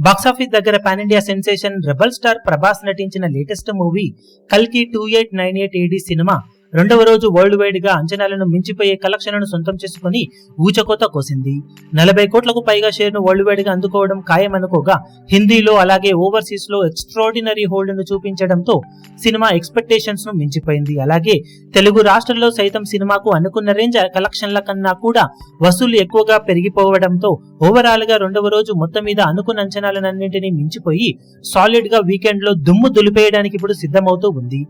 Box office దగ్గర pan India sensation rebel star Prabhas నటించిన latest movie కల్కి 2898 AD సినిమా రెండవ రోజు వరల్డ్ వైడ్ గా అంచనాలను మించిపోయే కలెక్షన్లను సొంతం చేసుకుని ఊచకోత కోసింది. 40 కోట్లకు పైగా షేర్ ను వరల్డ్ వైడ్ గా అందుకోవడం ఖాయమనుకోగా హిందీలో అలాగే ఓవర్సీస్ లో ఎక్స్ట్రాడినరీ హోల్డ్ ను చూపించడంతో సినిమా ఎక్స్పెక్టేషన్స్ ను మించిపోయింది. అలాగే తెలుగు రాష్ట్రాల్లో సైతం సినిమాకు అనుకున్న రేంజ్ కలెక్షన్ల కన్నా కూడా వసూళ్లు ఎక్కువగా పెరిగిపోవడంతో ఓవరాల్ గా రెండవ రోజు మొత్తం మీద అనుకున్న అంచనాలన్నింటినీ మించిపోయి సాలిడ్ గా వీకెండ్ లో దుమ్ము దులిపేయడానికి ఇప్పుడు సిద్ధమవుతూ ఉంది.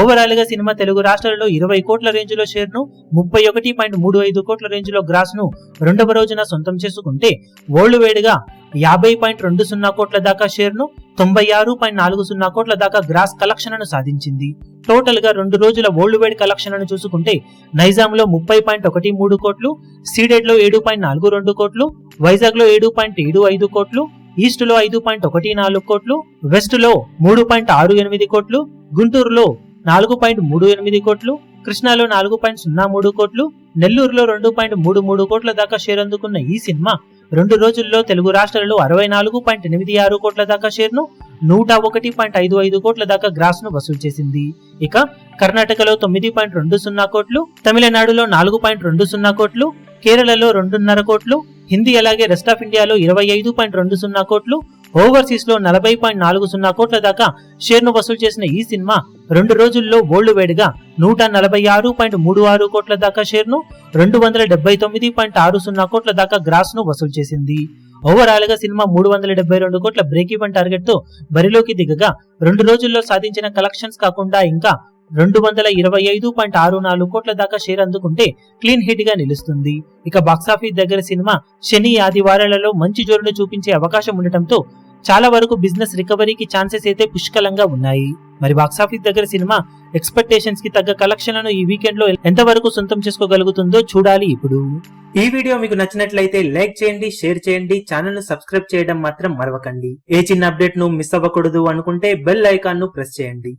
ఓవరాల్ గా సినిమా తెలుగు రాష్ట్రాలలో 20 కోట్ల రేంజ్ లో షేర్ ను 31.35 కోట్ల రేంజ్ లో గ్రాస్ ను రెండవ రోజున సొంతం చేసుకుంటే వరల్డ్ వైడ్ గా 50.20 కోట్ల దాకా షేర్ ను 96.40 కోట్ల దాకా గ్రాస్ కలెక్షన్ ను సాధించింది. టోటల్ గా రెండు రోజుల వరల్డ్ వైడ్ కలెక్షన్ ను చూసుకుంటే నైజాం లో 30.13 కోట్లు, సీడెడ్ లో 7.42 కోట్లు, వైజాగ్ లో 7.75 కోట్లు, ఈస్ట్ లో 5.14 కోట్లు, వెస్ట్ లో 3.68 కోట్లు, గుంటూరులో 4.38 కోట్లు, కృష్ణాలో 4.03 కోట్లు, నెల్లూరులో 2.33 కోట్ల దాకా షేర్ అందుకున్న ఈ సినిమా రెండు రోజుల్లో తెలుగు రాష్ట్రాలలో 64.86 కోట్ల దాకా షేర్ ను 101.55 కోట్ల దాకా గ్రాస్ ను వసూలు చేసింది. ఇక కర్ణాటకలో 9.20 కోట్లు, తమిళనాడులో 4.20 కోట్లు, కేరళలో 2.5 కోట్లు, హిందీ అలాగే రెస్ట్ ఆఫ్ ఇండియాలో 25.20 కోట్లు, ఓవర్సీస్ లో 40.40 కోట్ల దాకా షేర్ ను వసూలు చేసిన ఈ సినిమా రెండు రోజుల్లో వరల్డ్ వైడ్ గా 146.36 కోట్ల దాకా షేర్ ను 279.60 కోట్ల దాకా గ్రాస్ ను వసూలు చేసింది. ఓవరాల్ గా సినిమా 372 కోట్ల బ్రేక్ ఈవెన్ టార్గెట్ తో బరిలోకి దిగగా రెండు రోజుల్లో సాధించిన కలెక్షన్స్ కాకుండా ఇంకా 225.64 కోట్ల దాకా షేర్ అందుకుంటే క్లీన్ హిట్ గా నిలుస్తుంది. ఇక బాక్సాఫీస్ దగ్గర సినిమా శని ఆదివారాలలో మంచి జోరును చూపించే అవకాశం ఉండటంతో చాలా వరకు బిజినెస్ రికవరీకి ఛాన్సెస్ అయితే పుష్కలంగా ఉన్నాయి. మరి బాక్సాఫీస్ దగ్గర సినిమా ఎక్స్పెక్టేషన్స్ కి తగ్గ కలెక్షన్లను ఈ వీకెండ్ లో ఎంతవరకు సొంతం చేసుకోగలుగుతుందో చూడాలి. ఇప్పుడు ఈ వీడియో మీకు నచ్చినట్లయితే లైక్ చేయండి, షేర్ చేయండి, ఛానల్ ను సబ్స్క్రైబ్ చేయడం మాత్రం మరవకండి. ఏ చిన్న అప్డేట్ ను మిస్ అవ్వకూడదు అనుకుంటే బెల్ ఐకాన్ ను ప్రెస్ చేయండి.